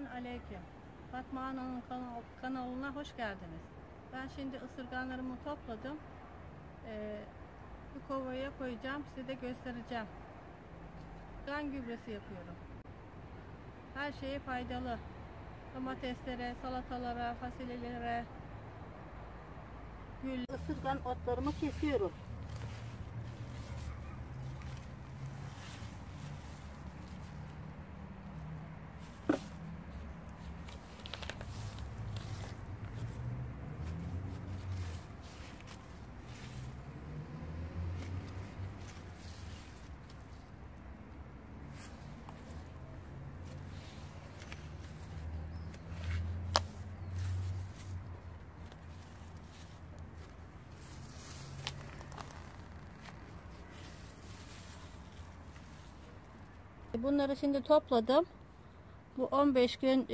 Selamun aleyküm. Fatma Ana'nın kanalına hoş geldiniz. Ben şimdi ısırganlarımı topladım. Bir kovaya koyacağım. Size de göstereceğim. Isırgan gübresi yapıyorum. Her şeye faydalı. Domateslere, salatalara, fasulyelere, gül. Isırgan otlarımı kesiyorum. Bunları şimdi topladım. Bu 15 gün,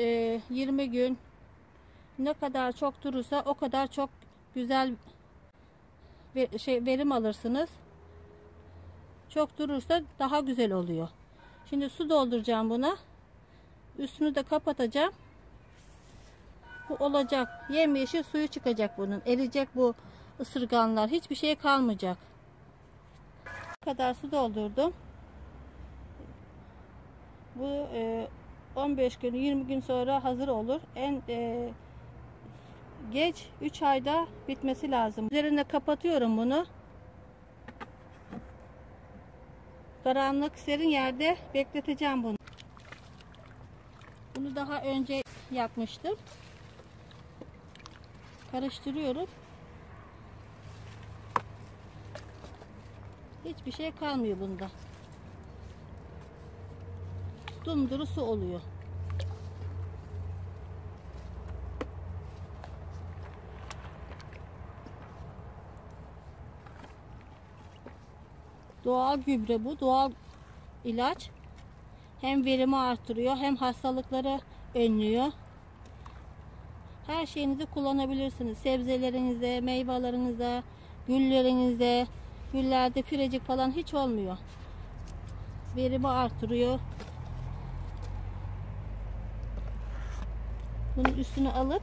20 gün ne kadar çok durursa o kadar çok güzel verim alırsınız. Çok durursa daha güzel oluyor. Şimdi su dolduracağım buna. Üstünü de kapatacağım. Bu olacak. Yemyeşil suyu çıkacak bunun. Eriyecek bu ısırganlar. Hiçbir şey kalmayacak. Bu kadar su doldurdum. Bu 15 gün 20 gün sonra hazır olur. En geç 3 ayda bitmesi lazım. Üzerine kapatıyorum bunu. Karanlık serin yerde bekleteceğim bunu. Bunu daha önce yapmıştım. Karıştırıyorum. Hiçbir şey kalmıyor bunda. Dumduru su oluyor. Doğal gübre bu. Doğal ilaç. Hem verimi artırıyor hem hastalıkları önlüyor. Her şeyinizi kullanabilirsiniz. Sebzelerinize, meyvelerinize, güllerinize. Güllerde pirecik falan hiç olmuyor. Verimi artırıyor. Bunun üstüne alıp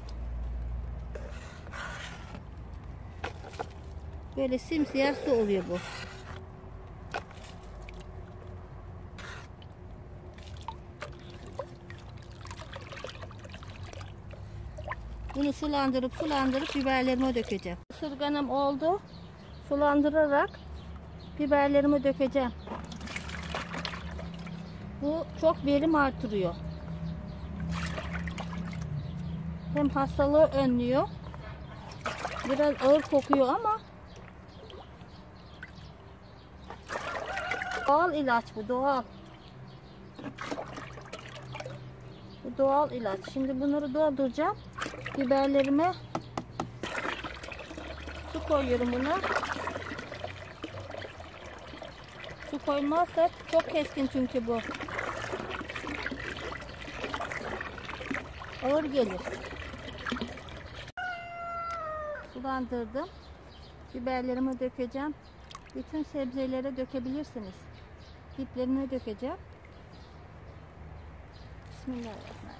böyle simsiyah su oluyor bu. Bunu sulandırıp biberlerime dökeceğim. Isırganım oldu. Sulandırarak biberlerimi dökeceğim. Bu çok verim artırıyor. Hem hastalığı önlüyor. Biraz ağır kokuyor ama doğal ilaç bu, doğal. Bu doğal ilaç. Şimdi bunları dolduracağım. Biberlerime su koyuyorum buna. Su koymazsak çok keskin çünkü bu. Ağır gelir. Sulandırdım. Biberlerimi dökeceğim. Bütün sebzelere dökebilirsiniz. Diplerine dökeceğim. Bismillahirrahmanirrahim.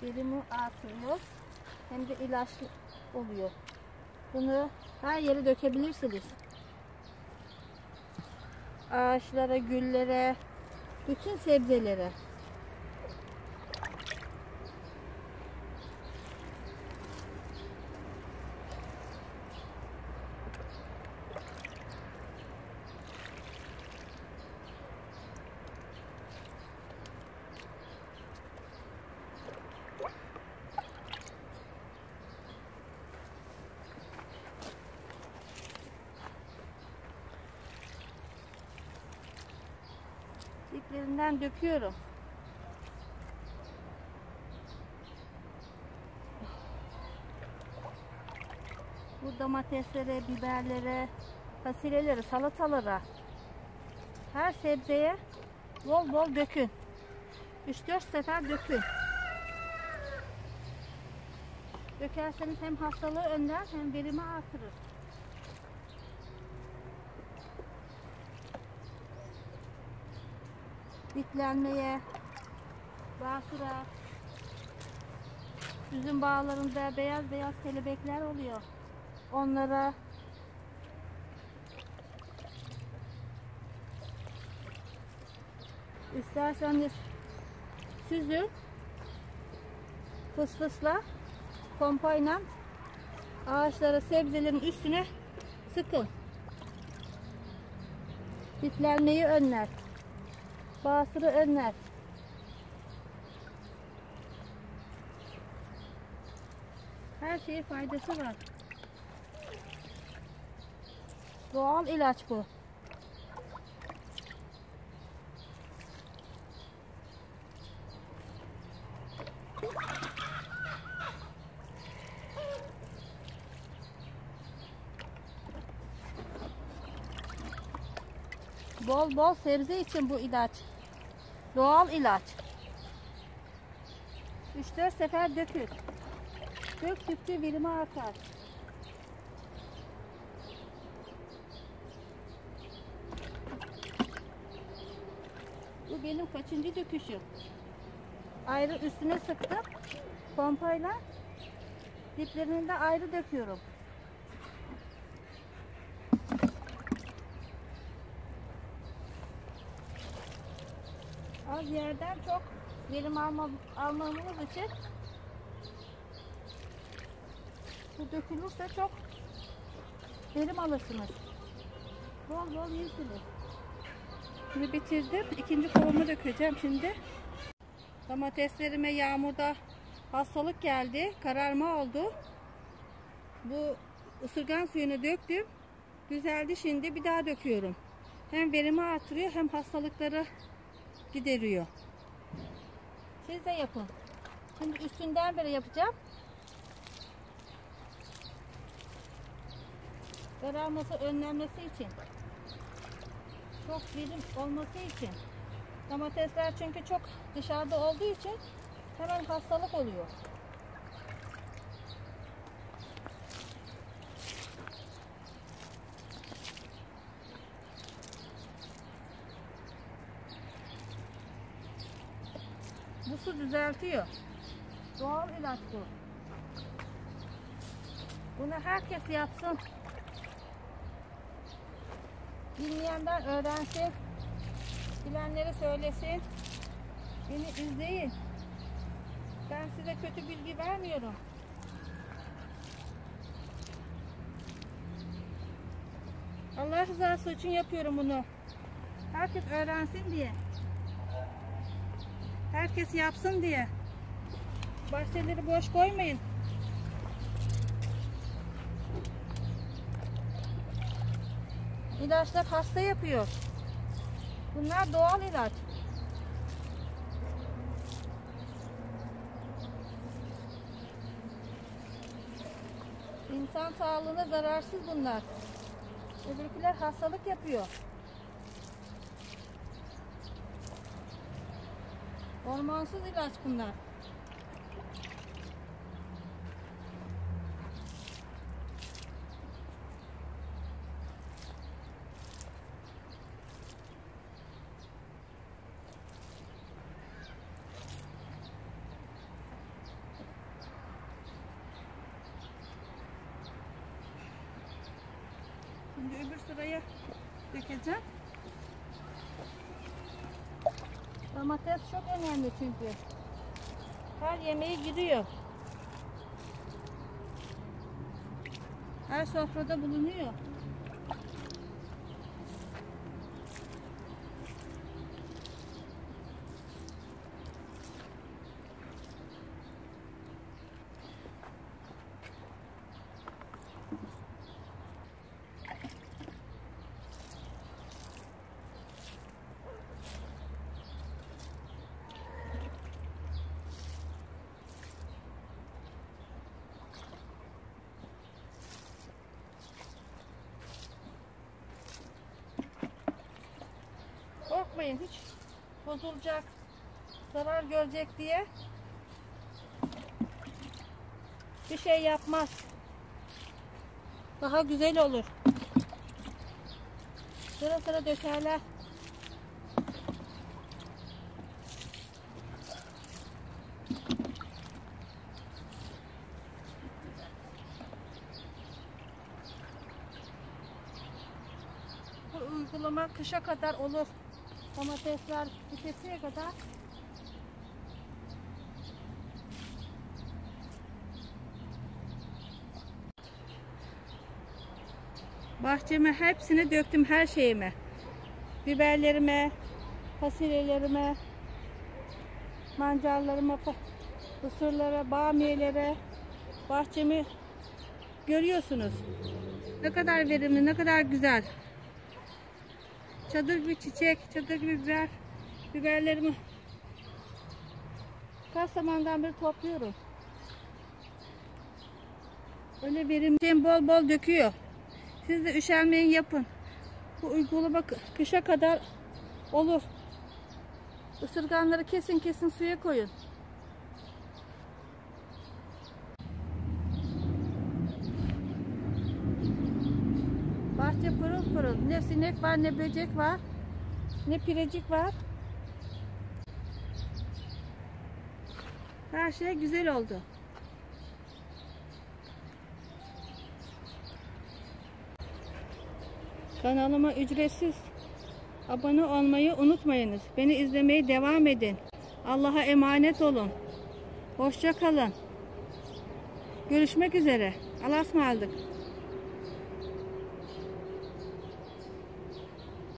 Verimi artırıyor. Hem de ilaçlı oluyor. Bunu her yere dökebilirsiniz. Ağaçlara, güllere, bütün sebzelere. Diplerinden döküyorum. Bu domateslere, biberlere, fasulyelere, salatalara, her sebzeye bol bol dökün. 3-4 sefer dökün. Dökerseniz hem hastalığı önler hem verimi artırır. bitlenmeye, basura, üzüm bağlarında beyaz beyaz kelebekler oluyor. Onlara isterseniz süzün, fısfısla, pompayla ağaçlara, sebzelerin üstüne sıkın. Bitlenmeyi önler, basırı önler. Her şeye faydası var. Doğal ilaç bu. Bol bol sebze için bu ilaç. Doğal ilaç. 3-4 sefer dökün. Döktükçe verimi artar. Bu benim kaçıncı döküşüm. Ayrı üstüne sıktım. Pompayla diplerini de ayrı döküyorum. Az yerden çok verim almamız için bu dökülürse çok verim alırsınız. Bol bol yersiniz. Şimdi bitirdim. İkinci kovumu dökeceğim şimdi. Domateslerime yağmurda hastalık geldi. Kararma oldu. Bu ısırgan suyunu döktüm. Düzeldi şimdi. Bir daha döküyorum. Hem verimi artırıyor hem hastalıkları gideriyor. Siz de yapın. Şimdi üstünden beri yapacağım. Kararması önlenmesi için. Çok verim olması için. Domatesler çünkü çok dışarıda olduğu için hemen hastalık oluyor. Bu su düzeltiyor. Doğal ilaç bu. Bunu herkes yapsın. Bilmeyenler öğrensin. Bilenleri söylesin. Beni izleyin. Ben size kötü bilgi vermiyorum. Allah rızası için yapıyorum bunu. Herkes öğrensin diye. Herkes yapsın diye. Bahçeleri boş koymayın. İlaçlar hasta yapıyor. Bunlar doğal ilaç. İnsan sağlığına zararsız bunlar. Öbürküler hastalık yapıyor. Hormonsuz ilaç bunlar. Şimdi öbür sıraya dökeceğim. Domates çok önemli çünkü. Her yemeğe giriyor. Her sofrada bulunuyor. Korkmayın, hiç bozulacak, zarar görecek diye bir şey yapmaz. Daha güzel olur. Sıra sıra dökerler. uygulama kışa kadar olur. Domatesler bitesiye kadar. Bahçeme hepsini döktüm, her şeyime. Biberlerime, fasulyelerime, mancarlarıma, mısırlara, bamiyelere. Bahçemi görüyorsunuz. Ne kadar verimli, ne kadar güzel. Çadır gibi çiçek, çadır gibi biber. Biberlerimi kaç zamandan beri topluyorum. Öyle verimli, bol bol döküyor. Siz de üşenmeyin, yapın. Bu uygulama kışa kadar olur. Isırganları kesin suya koyun. Bahçe pırıl pırıl. Ne sinek var, ne böcek var, ne pirecik var. Her şey güzel oldu. Kanalıma ücretsiz abone olmayı unutmayınız. Beni izlemeye devam edin. Allah'a emanet olun. Hoşça kalın. Görüşmek üzere. Allah'a ısmarladık.